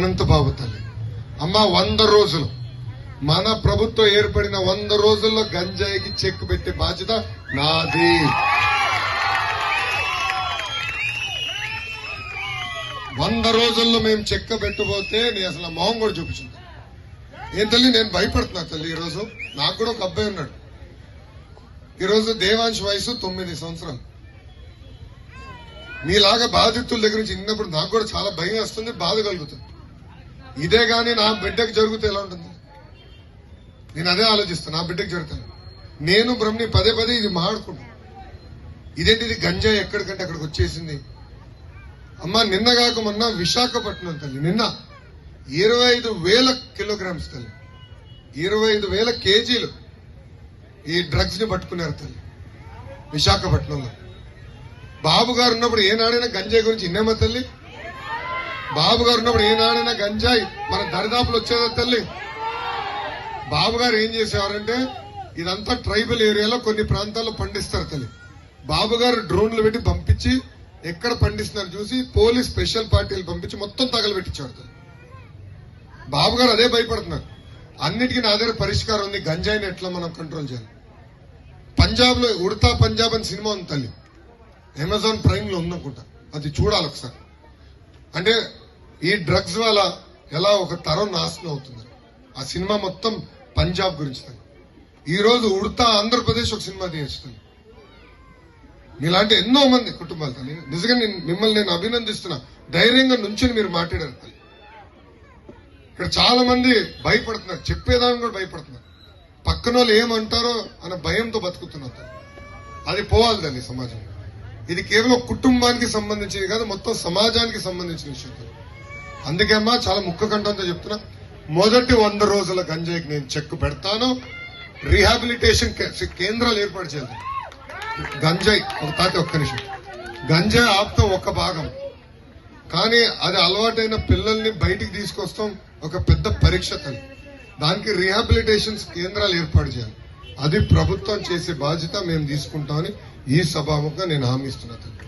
అనంతబాబు తల్లి. అమ్మ 100 రోజులు మన ప్రభుత్వం ఏర్పడిన 100 రోజుల్లో గంజాయికి చెక్ పెట్టే బాధ్యత నాది. వంద రోజుల్లో మేము చెక్క పెట్టబోతే నేను అసలు మొహం కూడా చూపించుంటా. ఏం తల్లి నేను భయపడుతున్నా తల్లి. ఈరోజు నాకు కూడా ఒక అబ్బాయి ఉన్నాడు. ఈరోజు దేవాంశ్ వయసు 9 సంవత్సరాలు. మీలాగా బాధితుల దగ్గర నుంచి విన్నప్పుడు నాకు కూడా చాలా భయం వస్తుంది, బాధ కలుగుతుంది. ఇదే గానీ నా బిడ్డకు జరిగితే ఎలా ఉంటుంది? నేను అదే ఆలోచిస్తాను. నా బిడ్డకు జరుగుతాను. నేను బ్రహ్మని పదే పదే ఇది మాట్లాడుకుంటాను. ఇదేంటి ఇది గంజాయి ఎక్కడికంటే అక్కడికి వచ్చేసింది. అమ్మ నిన్న కాక మొన్న విశాఖపట్నం తల్లి నిన్న 25,000 కిలోగ్రామ్స్ తల్లి 25,000 కేజీలు ఈ డ్రగ్స్ ని పట్టుకున్నారు తల్లి విశాఖపట్నంలో. బాబు గారు ఉన్నప్పుడు ఏనాడైనా గంజాయి గురించి విన్నామా తల్లి? బాబు గారు ఉన్నప్పుడు ఏనాడైనా గంజాయి మన దరిదాపులు వచ్చేదా తల్లి? బాబు గారు ఏం చేసేవారంటే ఇదంతా ట్రైబల్ ఏరియాలో కొన్ని ప్రాంతాల్లో పండిస్తారు తల్లి. బాబు గారు డ్రోన్లు పెట్టి పంపించి ఎక్కడ పండిస్తున్నారు చూసి పోలీస్ స్పెషల్ పార్టీలు పంపించి మొత్తం తగలబెట్టించారు తల్లి. బాబు గారు అదే భయపడుతున్నారు. అన్నిటికీ నా దగ్గర పరిష్కారం ఉంది. గంజాయిని ఎట్లా మనం కంట్రోల్ చేయాలి. పంజాబ్ లో ఉడతా పంజాబ్ అని సినిమా ఉంది తల్లి. అమెజాన్ ప్రైమ్ లో ఉందనుకుంటా. అది చూడాలి ఒకసారి. అంటే ఈ డ్రగ్స్ వల్ల ఎలా ఒక తరం నాశనం అవుతుంది. ఆ సినిమా మొత్తం పంజాబ్ గురించి. ఈ రోజు ఉడతా ఆంధ్రప్రదేశ్ ఒక సినిమా తీస్తుంది. మీలాంటి ఎన్నో మంది కుటుంబాలు తల్లి. నిజంగా మిమ్మల్ని నేను అభినందిస్తున్నా. ధైర్యంగా నుంచుని మీరు మాట్లాడారు తల్లి. ఇక్కడ చాలా మంది భయపడుతున్నారు, చెప్పేదాన్ని కూడా భయపడుతున్నారు. పక్కన వాళ్ళు ఏమంటారో అన్న భయంతో బతుకుతున్నారు. అది పోవాలి తల్లి సమాజం. ఇది కేవలం కుటుంబానికి సంబంధించింది కాదు, మొత్తం సమాజానికి సంబంధించిన విషయం. అందుకే అమ్మా చాలా ముక్క కంఠంతో చెప్తున్నా, మొదటి 100 రోజుల గంజాయికి నేను చెక్ పెడతాను. రీహాబిలిటేషన్ కేంద్రాలు ఏర్పాటు చేయాలి. గంజాయి ఒక్క నిమిషం. గంజాయి ఆపుతాం ఒక భాగం, కానీ అది అలవాటైన పిల్లల్ని బయటికి తీసుకొస్తాం ఒక పెద్ద పరీక్ష తల్లి. దానికి రీహాబిలిటేషన్ కేంద్రాలు ఏర్పాటు చేయాలి. అది ప్రభుత్వం చేసే బాధ్యత మేము తీసుకుంటామని ఈ సభాముఖంగా నేను హామీ ఇస్తున్నా తల్లి.